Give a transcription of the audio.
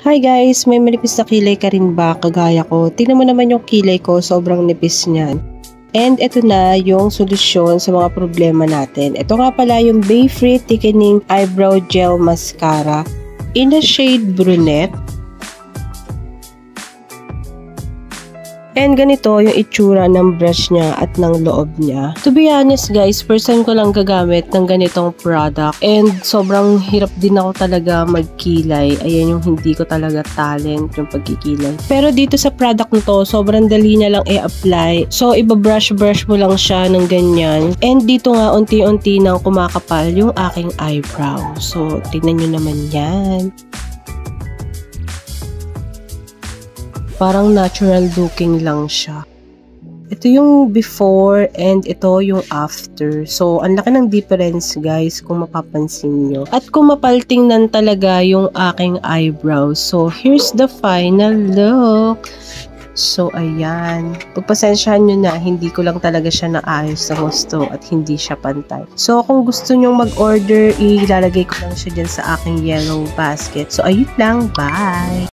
Hi guys! May manipis na kilay ka rin ba kagaya ko? Tingnan mo naman yung kilay ko, sobrang nipis niyan. And ito na yung solusyon sa mga problema natin. Ito nga pala yung Bayfree Thickening Eyebrow Gel Mascara in the shade Brunette. And ganito yung itsura ng brush niya at ng loob niya. To be honest guys, first time ko lang gagamit ng ganitong product. And sobrang hirap din ako talaga magkilay. Ayan yung hindi ko talaga talent yung pagkikilay. Pero dito sa product na to, sobrang dali na lang i-apply. So ibabrush mo lang siya ng ganyan. And dito nga unti-unti nang kumakapal yung aking eyebrow. So tingnan nyo naman yan. Parang natural looking lang siya. Ito yung before and ito yung after. So, ang laki ng difference guys kung mapapansin nyo. At kung mapaltingnan talaga yung aking eyebrows. So, here's the final look. So, ayan. Pagpasensyahan nyo na, hindi ko lang talaga siya naayos na gusto at hindi siya pantay. So, kung gusto nyo mag-order, ilalagay ko lang siya dyan sa aking yellow basket. So, ayun lang. Bye!